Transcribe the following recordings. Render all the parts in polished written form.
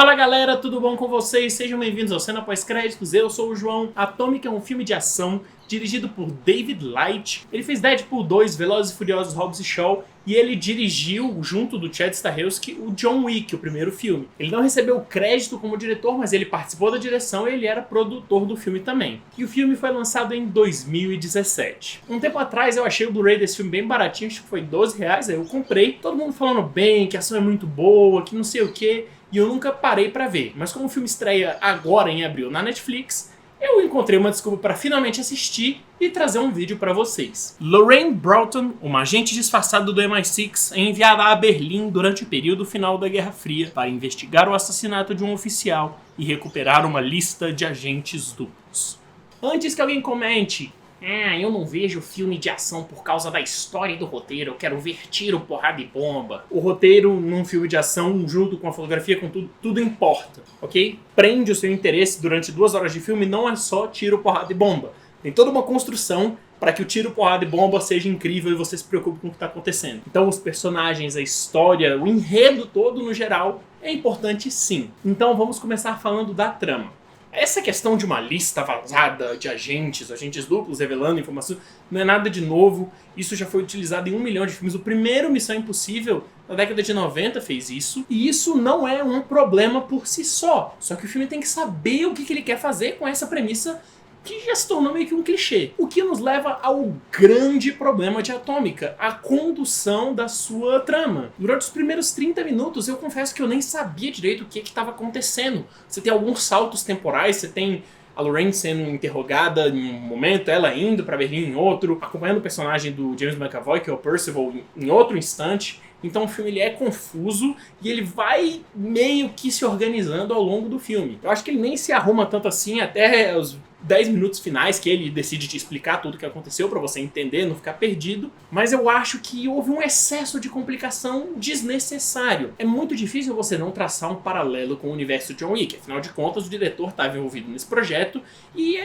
Fala galera, tudo bom com vocês? Sejam bem-vindos ao Cena Pós-Créditos, eu sou o João. Atomic é um filme de ação dirigido por David Leitch. Ele fez Deadpool 2, Velozes e Furiosos, Hobbs e Shaw, e ele dirigiu, junto do Chad Stahelski, o John Wick, o primeiro filme. Ele não recebeu crédito como diretor, mas ele participou da direção e ele era produtor do filme também. E o filme foi lançado em 2017. Um tempo atrás eu achei o Blu-ray desse filme bem baratinho, acho que foi R$12, aí eu comprei. Todo mundo falando bem, que a ação é muito boa, que não sei o que, e eu nunca parei pra ver. Mas como o filme estreia agora em abril na Netflix, eu encontrei uma desculpa para finalmente assistir e trazer um vídeo para vocês. Lorraine Broughton, uma agente disfarçada do MI6, é enviada a Berlim durante o período final da Guerra Fria para investigar o assassinato de um oficial e recuperar uma lista de agentes duplos. Antes que alguém comente, eu não vejo filme de ação por causa da história e do roteiro, eu quero ver tiro, porrada e bomba. O roteiro num filme de ação, junto com a fotografia, com tudo importa, ok? Prende o seu interesse durante 2 horas de filme, não é só tiro, porrada e bomba. Tem toda uma construção para que o tiro, porrada e bomba seja incrível e você se preocupe com o que está acontecendo. Então os personagens, a história, o enredo todo no geral é importante sim. Então vamos começar falando da trama. Essa questão de uma lista vazada de agentes duplos revelando informações, não é nada de novo. Isso já foi utilizado em 1 milhão de filmes. O primeiro Missão Impossível, na década de 90, fez isso. E isso não é um problema por si só. Só que o filme tem que saber o que ele quer fazer com essa premissa que já se tornou meio que um clichê. O que nos leva ao grande problema de Atômica, a condução da sua trama. Durante os primeiros 30 minutos, eu confesso que eu nem sabia direito o que estava acontecendo. Você tem alguns saltos temporais, você tem a Lorraine sendo interrogada em um momento, ela indo para Berlim em outro, acompanhando o personagem do James McAvoy, que é o Percival, em outro instante. Então o filme ele é confuso e ele vai meio que se organizando ao longo do filme. Eu acho que ele nem se arruma tanto assim até os 10 minutos finais que ele decide te explicar tudo o que aconteceu pra você entender, não ficar perdido. Mas eu acho que houve um excesso de complicação desnecessário. É muito difícil você não traçar um paralelo com o universo de John Wick. Afinal de contas, o diretor estava envolvido nesse projeto e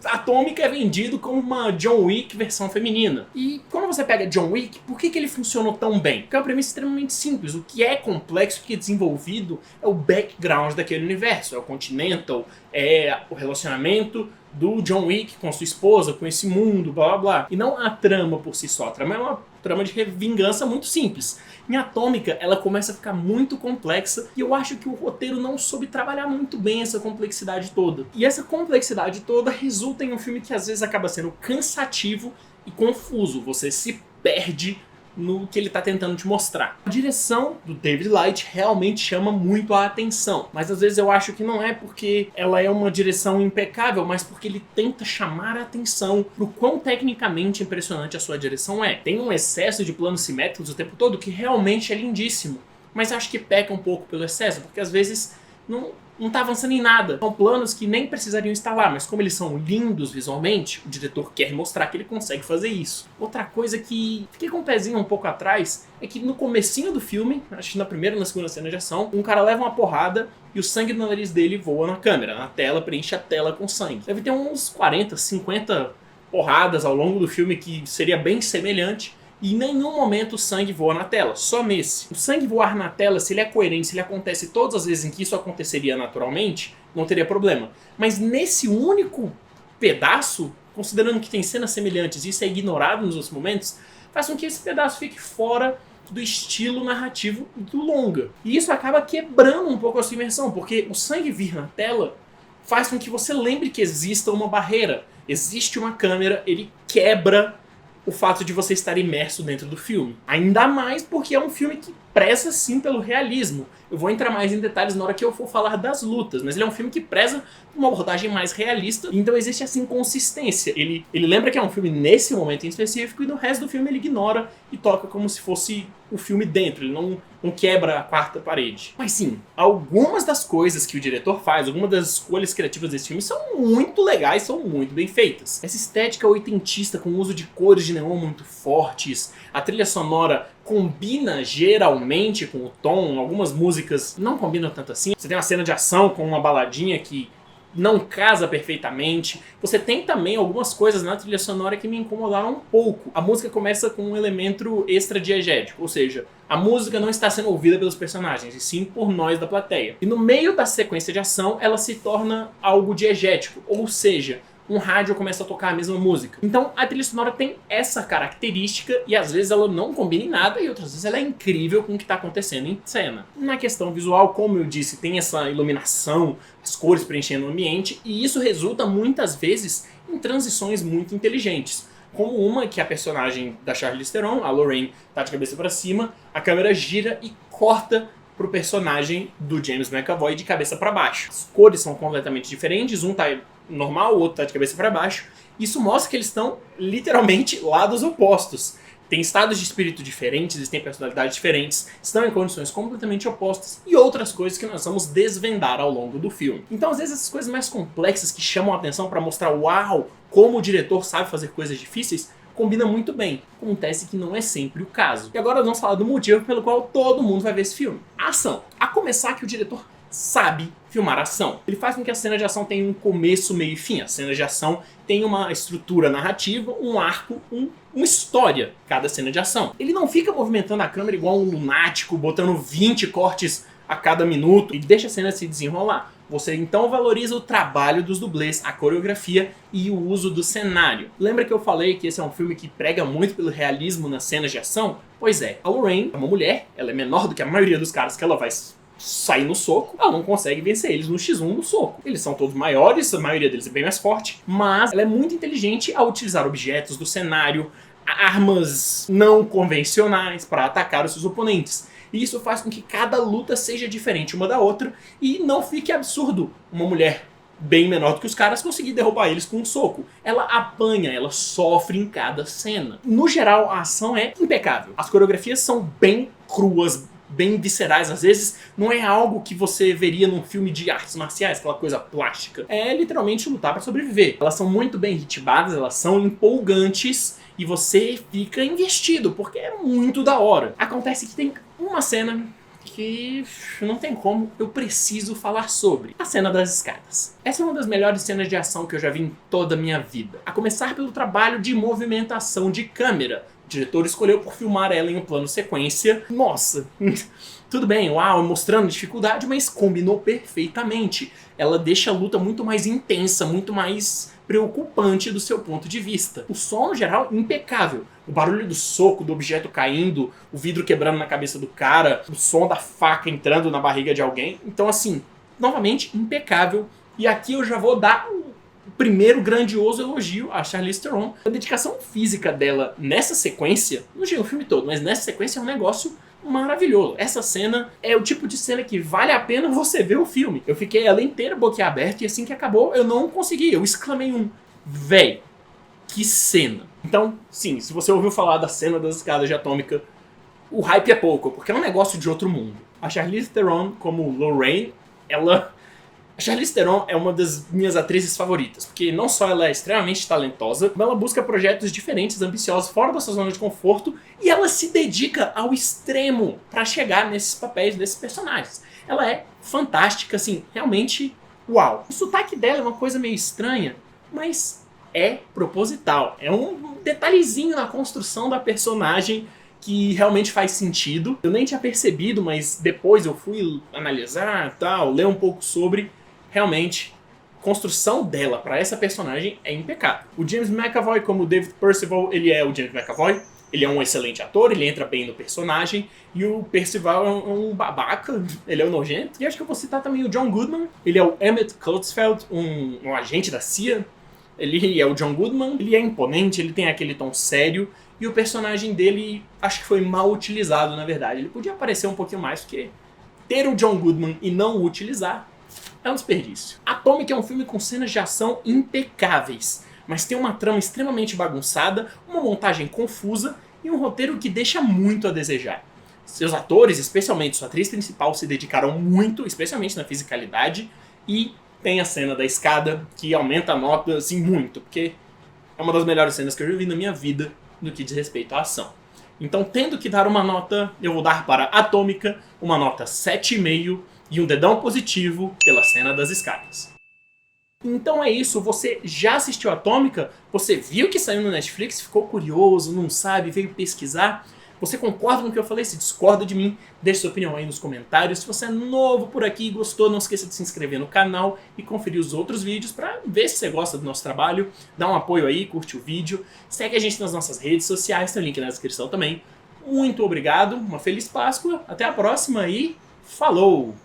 Atômica é vendido como uma John Wick versão feminina. E quando você pega John Wick, por que ele funcionou tão bem? Porque é uma premissa extremamente simples. O que é complexo, o que é desenvolvido é o background daquele universo. É o Continental, é o relacionamento do John Wick com sua esposa, com esse mundo, blá blá blá. E não a trama por si só. A trama é uma trama de vingança muito simples. Em Atômica, ela começa a ficar muito complexa e eu acho que o roteiro não soube trabalhar muito bem essa complexidade toda. E essa complexidade toda resulta em um filme que às vezes acaba sendo cansativo e confuso. Você se perde no que ele está tentando te mostrar. A direção do David Leitch realmente chama muito a atenção, mas às vezes eu acho que não é porque ela é uma direção impecável, mas porque ele tenta chamar a atenção pro quão tecnicamente impressionante a sua direção é. Tem um excesso de planos simétricos o tempo todo que realmente é lindíssimo, mas acho que peca um pouco pelo excesso, porque às vezes não tá avançando em nada. São planos que nem precisariam estar lá, mas como eles são lindos visualmente, o diretor quer mostrar que ele consegue fazer isso. Outra coisa que fiquei com o pezinho um pouco atrás é que no comecinho do filme, acho que na primeira ou na segunda cena de ação, um cara leva uma porrada e o sangue do nariz dele voa na câmera, na tela, preenche a tela com sangue. Deve ter uns 40, 50 porradas ao longo do filme que seria bem semelhante. E em nenhum momento o sangue voa na tela, só nesse. O sangue voar na tela, se ele é coerente, se ele acontece todas as vezes em que isso aconteceria naturalmente, não teria problema. Mas nesse único pedaço, considerando que tem cenas semelhantes e isso é ignorado nos outros momentos, faz com que esse pedaço fique fora do estilo narrativo do longa. E isso acaba quebrando um pouco a sua imersão, porque o sangue vir na tela faz com que você lembre que exista uma barreira. Existe uma câmera, ele quebra o fato de você estar imerso dentro do filme. Ainda mais porque é um filme que preza sim pelo realismo. Eu vou entrar mais em detalhes na hora que eu for falar das lutas, mas ele é um filme que preza uma abordagem mais realista, então existe essa inconsistência. Ele lembra que é um filme nesse momento em específico e no resto do filme ele ignora e toca como se fosse o filme dentro, ele não quebra a quarta parede. Mas sim, algumas das coisas que o diretor faz, algumas das escolhas criativas desse filme são muito legais, são muito bem feitas. Essa estética oitentista com o uso de cores de neon muito fortes, a trilha sonora combina geralmente com o tom, algumas músicas não combinam tanto assim. Você tem uma cena de ação com uma baladinha que não casa perfeitamente. Você tem também algumas coisas na trilha sonora que me incomodaram um pouco. A música começa com um elemento extra-diegético, ou seja, a música não está sendo ouvida pelos personagens, e sim por nós da plateia. E no meio da sequência de ação, ela se torna algo diegético, ou seja, um rádio começa a tocar a mesma música. Então a trilha sonora tem essa característica e às vezes ela não combina em nada e outras vezes ela é incrível com o que está acontecendo em cena. Na questão visual, como eu disse, tem essa iluminação, as cores preenchendo o ambiente e isso resulta muitas vezes em transições muito inteligentes. Como uma que a personagem da Charlize Theron, a Lorraine, tá de cabeça para cima, a câmera gira e corta pro personagem do James McAvoy de cabeça para baixo. As cores são completamente diferentes, um tá normal, o outro tá de cabeça para baixo. Isso mostra que eles estão literalmente lados opostos. Tem estados de espírito diferentes, eles têm personalidades diferentes, estão em condições completamente opostas e outras coisas que nós vamos desvendar ao longo do filme. Então, às vezes, essas coisas mais complexas que chamam a atenção para mostrar, uau, como o diretor sabe fazer coisas difíceis, combina muito bem. Acontece que não é sempre o caso. E agora nós vamos falar do motivo pelo qual todo mundo vai ver esse filme. A ação. A começar que o diretor sabe filmar ação. Ele faz com que a cena de ação tenha um começo, meio e fim. A cena de ação tem uma estrutura narrativa, um arco, uma história, cada cena de ação. Ele não fica movimentando a câmera igual um lunático, botando 20 cortes a cada minuto e deixa a cena se desenrolar. Você então valoriza o trabalho dos dublês, a coreografia e o uso do cenário. Lembra que eu falei que esse é um filme que prega muito pelo realismo nas cenas de ação? Pois é, a Lorraine é uma mulher, ela é menor do que a maioria dos caras que ela vai sair no soco, ela não consegue vencer eles no X1 no soco. Eles são todos maiores, a maioria deles é bem mais forte, mas ela é muito inteligente ao utilizar objetos do cenário, armas não convencionais para atacar os seus oponentes. E isso faz com que cada luta seja diferente uma da outra e não fique absurdo uma mulher bem menor do que os caras conseguir derrubar eles com um soco. Ela apanha, ela sofre em cada cena. No geral, a ação é impecável. As coreografias são bem cruas, bem viscerais, às vezes não é algo que você veria num filme de artes marciais, aquela coisa plástica. É literalmente lutar para sobreviver. Elas são muito bem ritmadas, elas são empolgantes e você fica investido, porque é muito da hora. Acontece que tem uma cena que não tem como, eu preciso falar sobre. A cena das escadas. Essa é uma das melhores cenas de ação que eu já vi em toda a minha vida. A começar pelo trabalho de movimentação de câmera. O diretor escolheu por filmar ela em um plano sequência. Nossa, tudo bem, uau, mostrando dificuldade, mas combinou perfeitamente. Ela deixa a luta muito mais intensa, muito mais preocupante do seu ponto de vista. O som, no geral, impecável. O barulho do soco, do objeto caindo, o vidro quebrando na cabeça do cara, o som da faca entrando na barriga de alguém. Então, assim, novamente, impecável. E aqui eu já vou dar o primeiro grandioso elogio a Charlize Theron. A dedicação física dela nessa sequência, não digo o filme todo, mas nessa sequência é um negócio maravilhoso. Essa cena é o tipo de cena que vale a pena você ver o filme. Eu fiquei ela inteira boquiaberta e assim que acabou eu não consegui. Eu exclamei véi, que cena. Então, sim, se você ouviu falar da cena das escadas de Atômica, o hype é pouco, porque é um negócio de outro mundo. A Charlize Theron como Lorraine, a Charlize Theron é uma das minhas atrizes favoritas, porque não só ela é extremamente talentosa, como ela busca projetos diferentes, ambiciosos, fora da sua zona de conforto, e ela se dedica ao extremo para chegar nesses papéis, desses personagens. Ela é fantástica, assim, realmente, uau. O sotaque dela é uma coisa meio estranha, mas é proposital. É um detalhezinho na construção da personagem que realmente faz sentido. Eu nem tinha percebido, mas depois eu fui analisar, tal, ler um pouco sobre. Realmente, a construção dela para essa personagem é impecável. O James McAvoy, como David Percival, ele é o James McAvoy. Ele é um excelente ator, ele entra bem no personagem. E o Percival é um babaca, ele é um nojento. E acho que eu vou citar também o John Goodman. Ele é o Emmett Klutschfeld, um agente da CIA. Ele é o John Goodman, ele é imponente, ele tem aquele tom sério. E o personagem dele, acho que foi mal utilizado, na verdade. Ele podia aparecer um pouquinho mais, porque ter o John Goodman e não o utilizar é um desperdício. Atomic é um filme com cenas de ação impecáveis, mas tem uma trama extremamente bagunçada, uma montagem confusa e um roteiro que deixa muito a desejar. Seus atores, especialmente sua atriz principal, se dedicaram muito, especialmente na fisicalidade, e tem a cena da escada que aumenta a nota assim muito, porque é uma das melhores cenas que eu já vi na minha vida no que diz respeito à ação. Então, tendo que dar uma nota, eu vou dar para Atômica uma nota 7,5 e um dedão positivo pela cena das escadas. Então é isso, você já assistiu Atômica? Você viu que saiu no Netflix, ficou curioso, não sabe, veio pesquisar? Você concorda com o que eu falei? Se discorda de mim, deixe sua opinião aí nos comentários. Se você é novo por aqui e gostou, não esqueça de se inscrever no canal e conferir os outros vídeos para ver se você gosta do nosso trabalho. Dá um apoio aí, curte o vídeo, segue a gente nas nossas redes sociais, tem o link na descrição também. Muito obrigado, uma feliz Páscoa, até a próxima e falou!